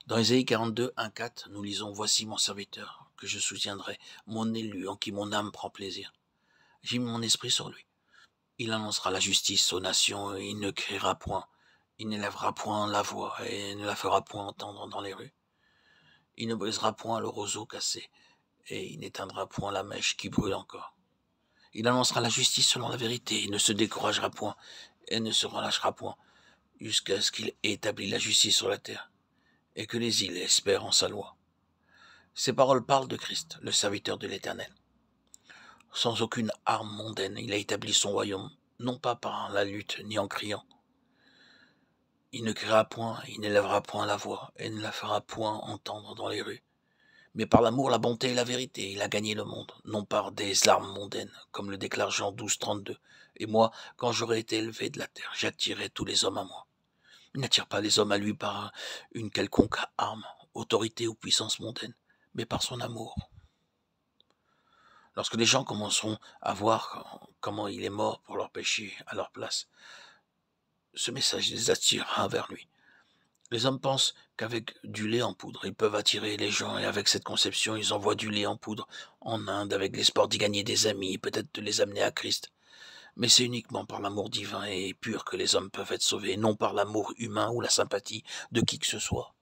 Dans Ésaïe 42, 1-4, nous lisons « Voici mon serviteur, que je soutiendrai, mon élu, en qui mon âme prend plaisir. J'ai mis mon esprit sur lui. Il annoncera la justice aux nations, et il ne criera point. Il n'élèvera point la voix, et ne la fera point entendre dans les rues. Il ne brisera point le roseau cassé, et il n'éteindra point la mèche qui brûle encore. Il annoncera la justice selon la vérité, il ne se découragera point, et ne se relâchera point, jusqu'à ce qu'il ait établi la justice sur la terre, et que les îles espèrent en sa loi. » Ces paroles parlent de Christ, le serviteur de l'Éternel. Sans aucune arme mondaine, il a établi son royaume, non pas par la lutte, ni en criant. Il ne criera point, il n'élèvera point la voix, et ne la fera point entendre dans les rues. Mais par l'amour, la bonté et la vérité, il a gagné le monde, non par des armes mondaines, comme le déclare Jean 12, 32. Et moi, quand j'aurai été élevé de la terre, j'attirerai tous les hommes à moi. Il n'attire pas les hommes à lui par une quelconque arme, autorité ou puissance mondaine, mais par son amour. Lorsque les gens commenceront à voir comment il est mort pour leurs péchés à leur place, ce message les attirera vers lui. Les hommes pensent qu'avec du lait en poudre, ils peuvent attirer les gens, et avec cette conception, ils envoient du lait en poudre en Inde avec l'espoir d'y gagner des amis et peut-être de les amener à Christ. Mais c'est uniquement par l'amour divin et pur que les hommes peuvent être sauvés, non par l'amour humain ou la sympathie de qui que ce soit.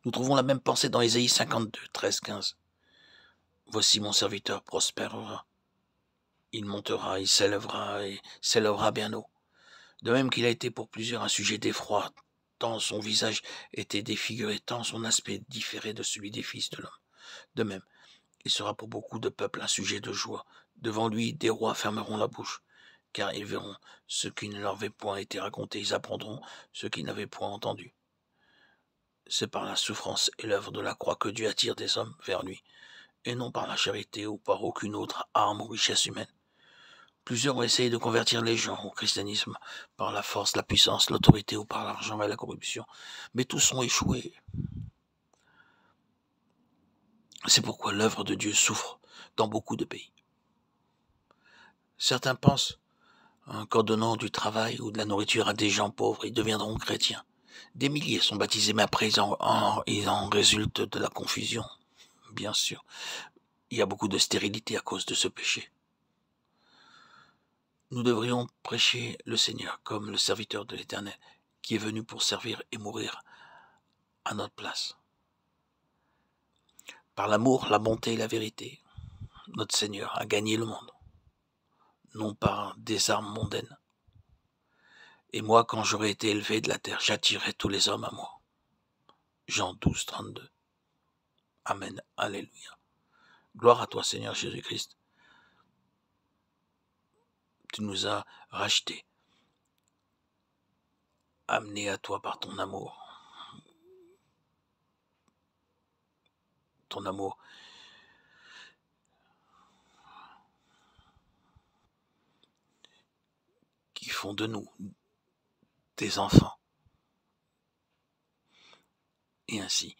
Nous trouvons la même pensée dans Ésaïe 52, 13, 15. « Voici mon serviteur prospérera. Il montera, il s'élèvera et s'élèvera bien haut. De même qu'il a été pour plusieurs un sujet d'effroi, tant son visage était défiguré, tant son aspect différait de celui des fils de l'homme. De même, il sera pour beaucoup de peuples un sujet de joie. Devant lui, des rois fermeront la bouche, car ils verront ce qui ne leur avait point été raconté, ils apprendront ce qu'ils n'avaient point entendu. C'est par la souffrance et l'œuvre de la croix que Dieu attire des hommes vers lui, et non par la charité ou par aucune autre arme ou richesse humaine. Plusieurs ont essayé de convertir les gens au christianisme par la force, la puissance, l'autorité ou par l'argent et la corruption, mais tous ont échoué. C'est pourquoi l'œuvre de Dieu souffre dans beaucoup de pays. Certains pensent qu'en donnant du travail ou de la nourriture à des gens pauvres, ils deviendront chrétiens. Des milliers sont baptisés, mais après il en résulte de la confusion, bien sûr. Il y a beaucoup de stérilité à cause de ce péché. Nous devrions prêcher le Seigneur comme le serviteur de l'Éternel, qui est venu pour servir et mourir à notre place. Par l'amour, la bonté et la vérité, notre Seigneur a gagné le monde, non par des armes mondaines. Et moi, quand j'aurai été élevé de la terre, j'attirerai tous les hommes à moi. Jean 12, 32. Amen. Alléluia. Gloire à toi, Seigneur Jésus-Christ. Tu nous as rachetés, amenés à toi par ton amour. Ton amour qui font de nous tes enfants. Et ainsi,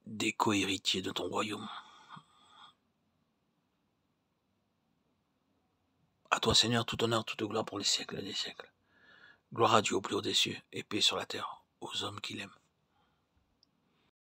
des co-héritiers de ton royaume. À toi, Seigneur, tout honneur, toute gloire pour les siècles des siècles. Gloire à Dieu au plus haut des cieux, et paix sur la terre aux hommes qu'il aime.